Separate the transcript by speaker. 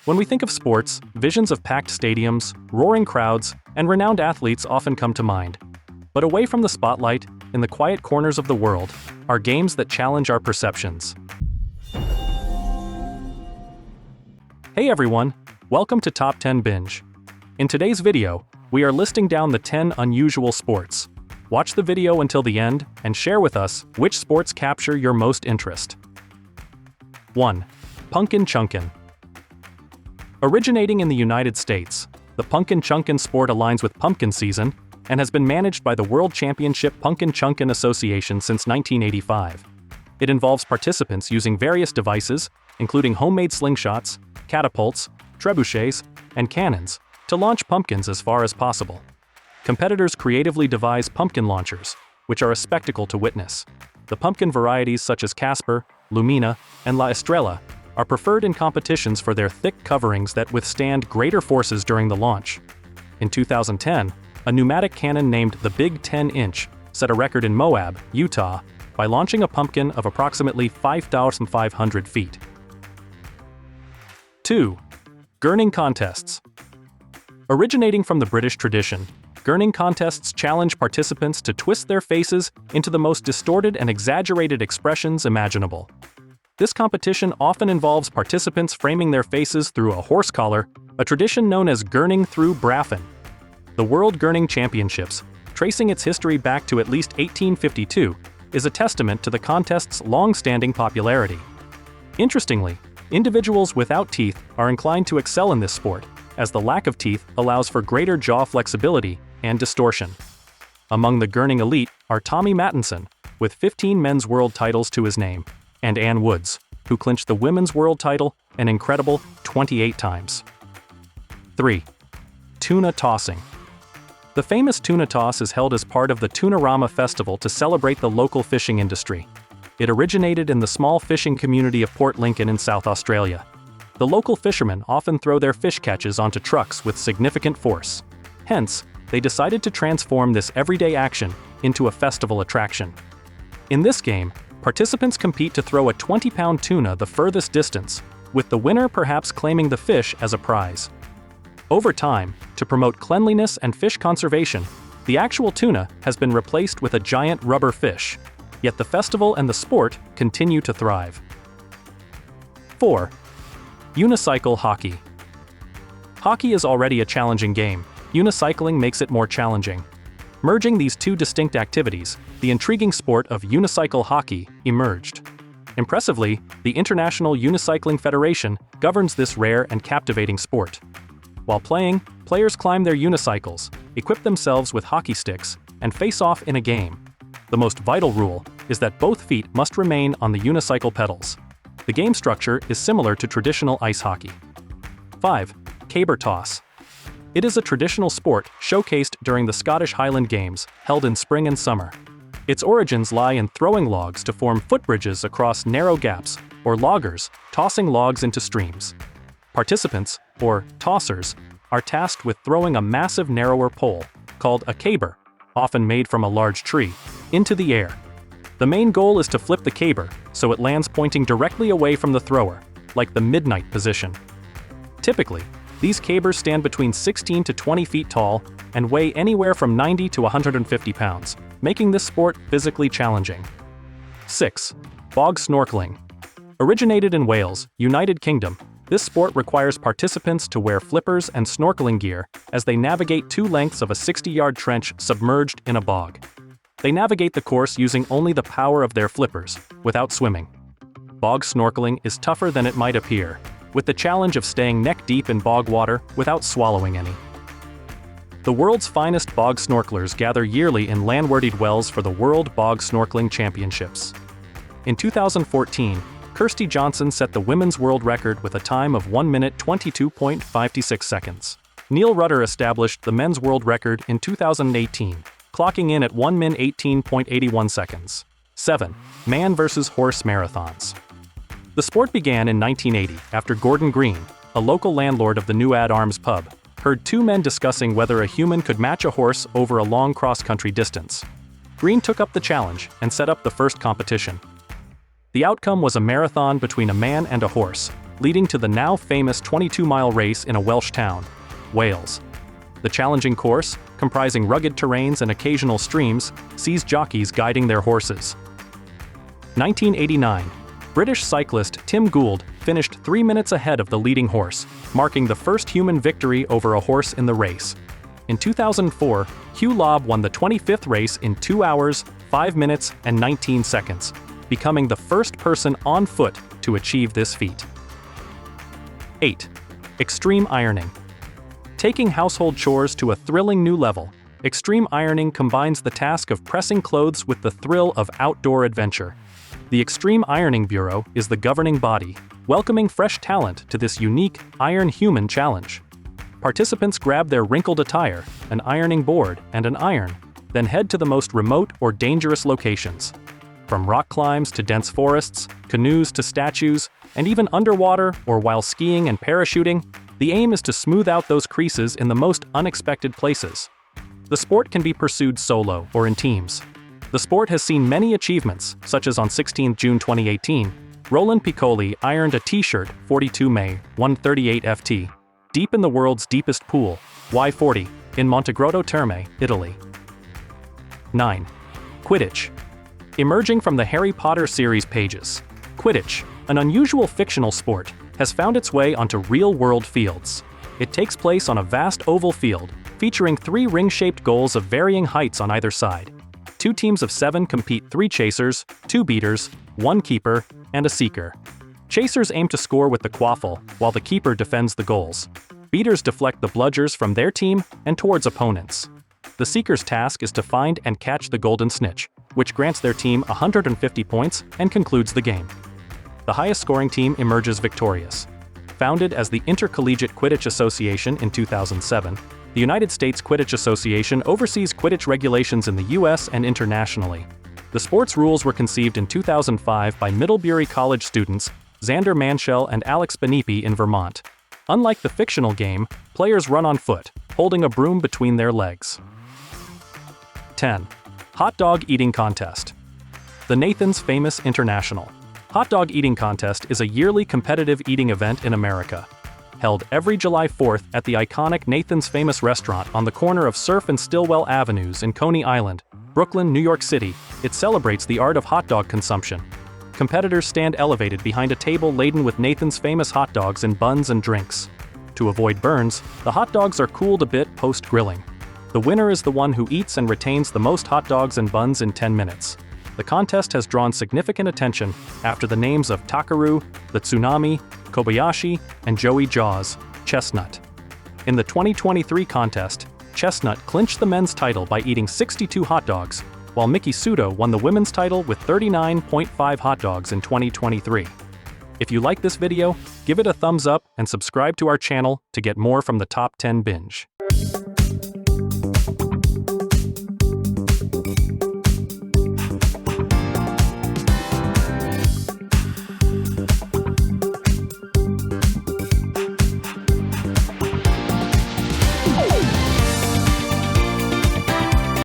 Speaker 1: When we think of sports, visions of packed stadiums, roaring crowds, and renowned athletes often come to mind. But away from the spotlight, in the quiet corners of the world, are games that challenge our perceptions. Hey everyone, welcome to Top 10 Binge. In today's video, we are listing down the 10 unusual sports. Watch the video until the end and share with us which sports capture your most interest. 1. Punkin Chunkin. Originating in the United States, the Punkin Chunkin sport aligns with pumpkin season and has been managed by the World Championship Punkin Chunkin Association since 1985. It involves participants using various devices, including homemade slingshots, catapults, trebuchets, and cannons, to launch pumpkins as far as possible. Competitors creatively devise pumpkin launchers, which are a spectacle to witness. The pumpkin varieties such as Casper, Lumina, and La Estrella are preferred in competitions for their thick coverings that withstand greater forces during the launch. In 2010, a pneumatic cannon named the Big 10-inch set a record in Moab, Utah, by launching a pumpkin of approximately 5,500 feet. 2. Gurning contests. Originating from the British tradition, gurning contests challenge participants to twist their faces into the most distorted and exaggerated expressions imaginable. This competition often involves participants framing their faces through a horse collar, a tradition known as gurning through braffin. The World Gurning Championships, tracing its history back to at least 1852, is a testament to the contest's long-standing popularity. Interestingly, individuals without teeth are inclined to excel in this sport, as the lack of teeth allows for greater jaw flexibility and distortion. Among the gurning elite are Tommy Mattinson, with 15 men's world titles to his name, and Ann Woods, who clinched the women's world title an incredible 28 times. 3. Tuna tossing. The famous Tuna Toss is held as part of the Tunarama Festival to celebrate the local fishing industry. It originated in the small fishing community of Port Lincoln in South Australia. The local fishermen often throw their fish catches onto trucks with significant force. Hence, they decided to transform this everyday action into a festival attraction. In this game, participants compete to throw a 20-pound tuna the furthest distance, with the winner perhaps claiming the fish as a prize. Over time, to promote cleanliness and fish conservation, the actual tuna has been replaced with a giant rubber fish, yet the festival and the sport continue to thrive. 4. Unicycle Hockey. Hockey is already a challenging game. Unicycling makes it more challenging. Merging these two distinct activities, the intriguing sport of unicycle hockey emerged. Impressively, the International Unicycling Federation governs this rare and captivating sport. While playing, players climb their unicycles, equip themselves with hockey sticks, and face off in a game. The most vital rule is that both feet must remain on the unicycle pedals. The game structure is similar to traditional ice hockey. 5. Caber toss. It is a traditional sport showcased during the Scottish Highland Games, held in spring and summer. Its origins lie in throwing logs to form footbridges across narrow gaps, or loggers, tossing logs into streams. Participants, or tossers, are tasked with throwing a massive narrower pole, called a caber, often made from a large tree, into the air. The main goal is to flip the caber so it lands pointing directly away from the thrower, like the midnight position. Typically, these cabers stand between 16 to 20 feet tall and weigh anywhere from 90 to 150 pounds, making this sport physically challenging. 6. Bog Snorkeling. Originated in Wales, United Kingdom, this sport requires participants to wear flippers and snorkeling gear as they navigate two lengths of a 60-yard trench submerged in a bog. They navigate the course using only the power of their flippers, without swimming. Bog snorkeling is tougher than it might appear, with the challenge of staying neck-deep in bog water without swallowing any. The world's finest bog snorkelers gather yearly in landwarded wells for the World Bog Snorkeling Championships. In 2014, Kirsty Johnson set the women's world record with a time of 1 minute 22.56 seconds. Neil Rudder established the men's world record in 2018, clocking in at 1 min 18.81 seconds. 7. Man vs. Horse marathons. The sport began in 1980 after Gordon Green, a local landlord of the New Ad Arms pub, heard two men discussing whether a human could match a horse over a long cross-country distance. Green took up the challenge and set up the first competition. The outcome was a marathon between a man and a horse, leading to the now famous 22-mile race in a Welsh town, Wales. The challenging course, comprising rugged terrains and occasional streams, sees jockeys guiding their horses. 1989. British cyclist Tim Gould finished 3 minutes ahead of the leading horse, marking the first human victory over a horse in the race. In 2004, Hugh Lobb won the 25th race in 2 hours, 5 minutes, and 19 seconds, becoming the first person on foot to achieve this feat. 8. Extreme ironing. Taking household chores to a thrilling new level, extreme ironing combines the task of pressing clothes with the thrill of outdoor adventure. The Extreme Ironing Bureau is the governing body, welcoming fresh talent to this unique Iron Human challenge. Participants grab their wrinkled attire, an ironing board, and an iron, then head to the most remote or dangerous locations. From rock climbs to dense forests, canoes to statues, and even underwater or while skiing and parachuting, the aim is to smooth out those creases in the most unexpected places. The sport can be pursued solo or in teams. The sport has seen many achievements, such as on 16 June 2018, Roland Piccoli ironed a t-shirt 42 May 138 FT, deep in the world's deepest pool, Y40, in Montegrotto Terme, Italy. 9. Quidditch. Emerging from the Harry Potter series pages, Quidditch, an unusual fictional sport, has found its way onto real-world fields. It takes place on a vast oval field, featuring 3 ring-shaped goals of varying heights on either side. 2 teams of 7 compete: 3 chasers, 2 beaters, 1 keeper, and a seeker. Chasers aim to score with the quaffle, while the keeper defends the goals. Beaters deflect the bludgers from their team and towards opponents. The seeker's task is to find and catch the golden snitch, which grants their team 150 points and concludes the game. The highest scoring team emerges victorious. Founded as the Intercollegiate Quidditch Association in 2007, the United States Quidditch Association oversees Quidditch regulations in the U.S. and internationally. The sport's rules were conceived in 2005 by Middlebury College students Xander Manshell and Alex Benipi in Vermont. Unlike the fictional game, players run on foot, holding a broom between their legs. 10. Hot Dog Eating Contest. The Nathan's Famous International Hot Dog Eating Contest is a yearly competitive eating event in America. Held every July 4th at the iconic Nathan's Famous restaurant on the corner of Surf and Stillwell Avenues in Coney Island, Brooklyn, New York City, it celebrates the art of hot dog consumption. Competitors stand elevated behind a table laden with Nathan's famous hot dogs and buns and drinks. To avoid burns, the hot dogs are cooled a bit post-grilling. The winner is the one who eats and retains the most hot dogs and buns in 10 minutes. The contest has drawn significant attention after the names of Takaru, the Tsunami, Kobayashi, and Joey Jaws, Chestnut. In the 2023 contest, Chestnut clinched the men's title by eating 62 hot dogs, while Miki Sudo won the women's title with 39.5 hot dogs in 2023. If you like this video, give it a thumbs up and subscribe to our channel to get more from the Top 10 Binge.